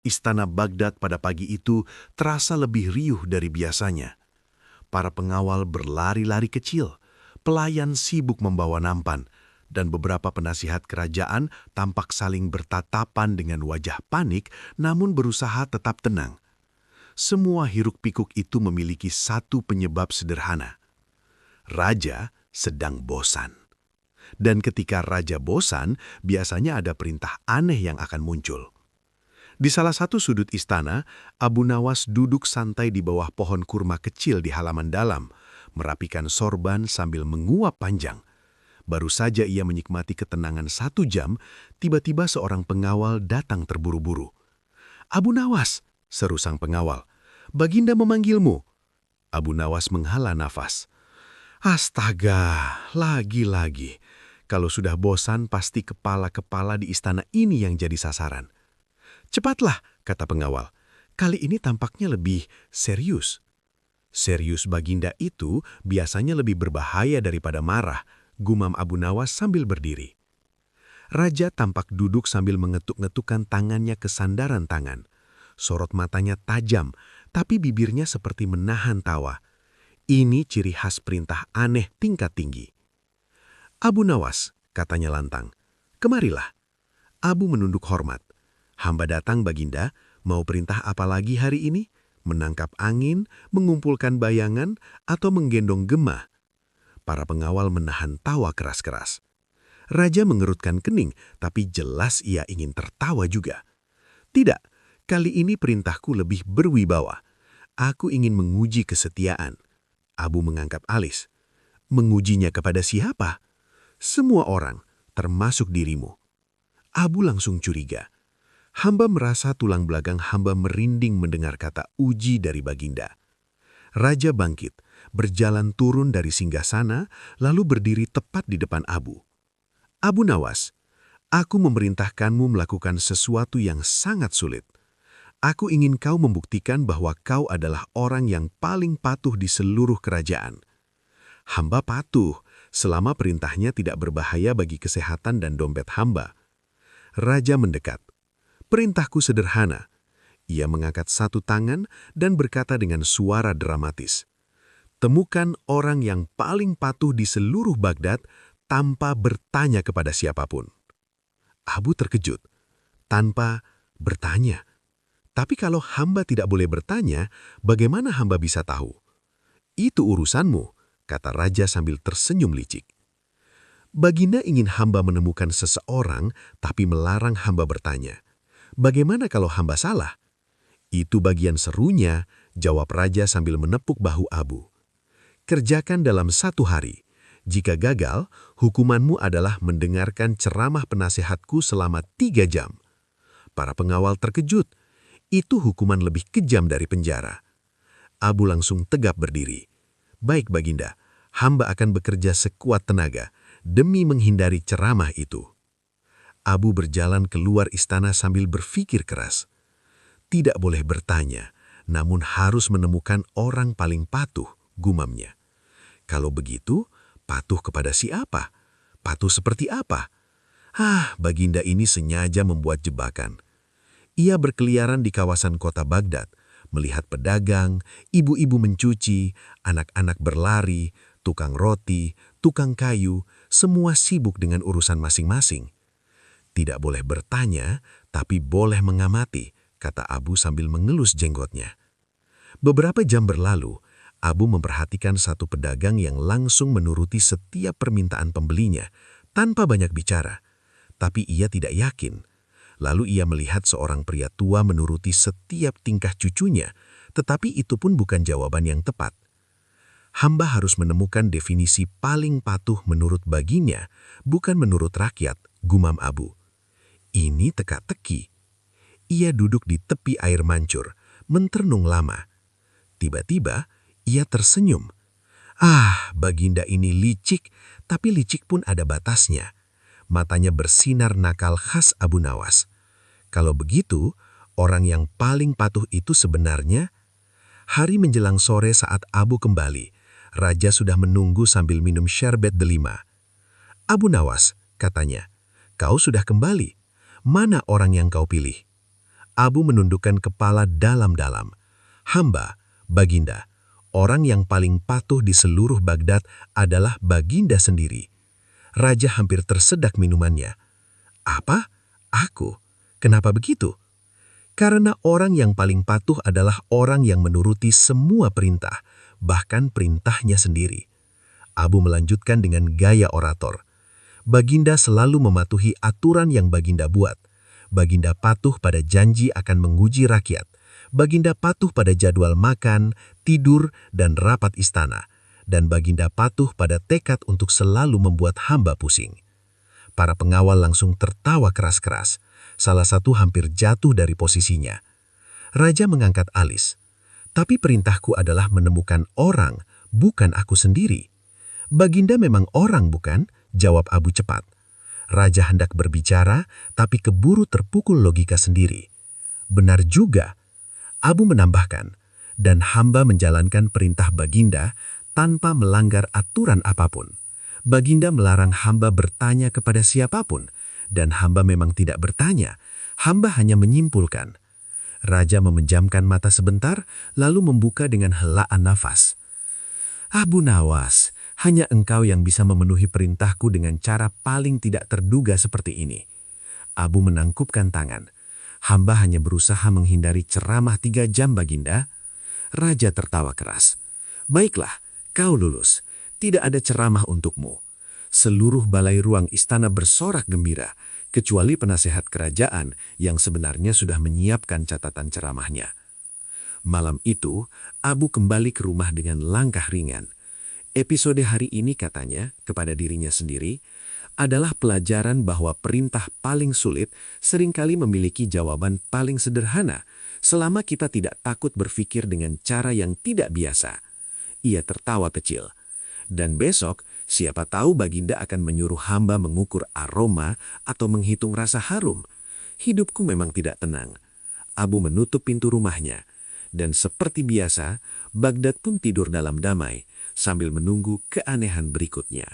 Istana Baghdad pada pagi itu terasa lebih riuh dari biasanya. Para pengawal berlari-lari kecil, pelayan sibuk membawa nampan, dan beberapa penasihat kerajaan tampak saling bertatapan dengan wajah panik namun berusaha tetap tenang. Semua hiruk-pikuk itu memiliki satu penyebab sederhana. Raja sedang bosan. Dan ketika raja bosan, biasanya ada perintah aneh yang akan muncul. Di salah satu sudut istana, Abu Nawas duduk santai di bawah pohon kurma kecil di halaman dalam, merapikan sorban sambil menguap panjang. Baru saja ia menikmati ketenangan 1 jam, tiba-tiba seorang pengawal datang terburu-buru. "Abu Nawas," seru sang pengawal, "Baginda memanggilmu." Abu Nawas menghela nafas. Astaga, lagi-lagi. Kalau sudah bosan, pasti kepala-kepala di istana ini yang jadi sasaran. "Cepatlah," kata pengawal. "Kali ini tampaknya lebih serius." "Serius Baginda itu biasanya lebih berbahaya daripada marah," gumam Abu Nawas sambil berdiri. Raja tampak duduk sambil mengetuk-ngetukkan tangannya ke sandaran tangan. Sorot matanya tajam, tapi bibirnya seperti menahan tawa. Ini ciri khas perintah aneh tingkat tinggi. "Abu Nawas," katanya lantang, "kemarilah." Abu menunduk hormat. "Hamba datang, Baginda. Mau perintah apa lagi hari ini? Menangkap angin, mengumpulkan bayangan, atau menggendong gemah?" Para pengawal menahan tawa keras-keras. Raja mengerutkan kening, tapi jelas ia ingin tertawa juga. "Tidak, kali ini perintahku lebih berwibawa. Aku ingin menguji kesetiaan." Abu mengangkat alis. "Mengujinya kepada siapa?" "Semua orang, termasuk dirimu." Abu langsung curiga. Hamba merasa tulang belakang hamba merinding mendengar kata uji dari Baginda. Raja bangkit, berjalan turun dari singgasana, lalu berdiri tepat di depan Abu. "Abu Nawas, aku memerintahkanmu melakukan sesuatu yang sangat sulit. Aku ingin kau membuktikan bahwa kau adalah orang yang paling patuh di seluruh kerajaan." "Hamba patuh, selama perintahnya tidak berbahaya bagi kesehatan dan dompet hamba." Raja mendekat. "Perintahku sederhana." Ia mengangkat satu tangan dan berkata dengan suara dramatis, "Temukan orang yang paling patuh di seluruh Baghdad tanpa bertanya kepada siapapun." Abu terkejut. Tanpa bertanya. "Tapi kalau hamba tidak boleh bertanya, bagaimana hamba bisa tahu?" "Itu urusanmu," kata raja sambil tersenyum licik. "Baginda ingin hamba menemukan seseorang, tapi melarang hamba bertanya. Bagaimana kalau hamba salah?" "Itu bagian serunya," jawab raja sambil menepuk bahu Abu. "Kerjakan dalam 1 hari. Jika gagal, hukumanmu adalah mendengarkan ceramah penasehatku selama 3 jam. Para pengawal terkejut. Itu hukuman lebih kejam dari penjara. Abu langsung tegap berdiri. "Baik Baginda, hamba akan bekerja sekuat tenaga demi menghindari ceramah itu." Abu berjalan keluar istana sambil berpikir keras. Tidak boleh bertanya, namun harus menemukan orang paling patuh, gumamnya. Kalau begitu, patuh kepada siapa? Patuh seperti apa? Baginda ini sengaja membuat jebakan. Ia berkeliaran di kawasan kota Baghdad, melihat pedagang, ibu-ibu mencuci, anak-anak berlari, tukang roti, tukang kayu, semua sibuk dengan urusan masing-masing. Tidak boleh bertanya, tapi boleh mengamati, kata Abu sambil mengelus jenggotnya. Beberapa jam berlalu, Abu memperhatikan satu pedagang yang langsung menuruti setiap permintaan pembelinya, tanpa banyak bicara. Tapi ia tidak yakin. Lalu ia melihat seorang pria tua menuruti setiap tingkah cucunya, tetapi itu pun bukan jawaban yang tepat. Hamba harus menemukan definisi paling patuh menurut baginya, bukan menurut rakyat, gumam Abu. Ini teka-teki. Ia duduk di tepi air mancur, menterenung lama. Tiba-tiba, ia tersenyum. Baginda ini licik, tapi licik pun ada batasnya. Matanya bersinar nakal khas Abu Nawas. Kalau begitu, orang yang paling patuh itu sebenarnya... Hari menjelang sore saat Abu kembali, Raja sudah menunggu sambil minum syarbet delima. "Abu Nawas," katanya, "kau sudah kembali. Mana orang yang kau pilih?" Abu menundukkan kepala dalam-dalam. Hamba, Baginda, orang yang paling patuh di seluruh Baghdad adalah Baginda sendiri. Raja hampir tersedak minumannya. Apa? Aku? Kenapa begitu? Karena orang yang paling patuh adalah orang yang menuruti semua perintah, bahkan perintahnya sendiri. Abu melanjutkan dengan gaya orator. Baginda selalu mematuhi aturan yang Baginda buat. Baginda patuh pada janji akan menguji rakyat. Baginda patuh pada jadwal makan, tidur, dan rapat istana. Dan Baginda patuh pada tekad untuk selalu membuat hamba pusing. Para pengawal langsung tertawa keras-keras. Salah satu hampir jatuh dari posisinya. Raja mengangkat alis. Tapi perintahku adalah menemukan orang, bukan aku sendiri. Baginda memang orang, bukan? Jawab Abu cepat. Raja hendak berbicara, tapi keburu terpukul logika sendiri. Benar juga. Abu menambahkan, dan hamba menjalankan perintah Baginda tanpa melanggar aturan apapun. Baginda melarang hamba bertanya kepada siapapun, dan hamba memang tidak bertanya. Hamba hanya menyimpulkan. Raja memejamkan mata sebentar, lalu membuka dengan helaan nafas. Abu Nawas, hanya engkau yang bisa memenuhi perintahku dengan cara paling tidak terduga seperti ini. Abu menangkupkan tangan. Hamba hanya berusaha menghindari ceramah 3 jam, Baginda. Raja tertawa keras. Baiklah, kau lulus. Tidak ada ceramah untukmu. Seluruh balai ruang istana bersorak gembira, kecuali penasehat kerajaan yang sebenarnya sudah menyiapkan catatan ceramahnya. Malam itu, Abu kembali ke rumah dengan langkah ringan. Episode hari ini, katanya, kepada dirinya sendiri, adalah pelajaran bahwa perintah paling sulit seringkali memiliki jawaban paling sederhana selama kita tidak takut berpikir dengan cara yang tidak biasa. Ia tertawa kecil. Dan besok, siapa tahu Baginda akan menyuruh hamba mengukur aroma atau menghitung rasa harum. Hidupku memang tidak tenang. Abu menutup pintu rumahnya. Dan seperti biasa, Baghdad pun tidur dalam damai sambil menunggu keanehan berikutnya.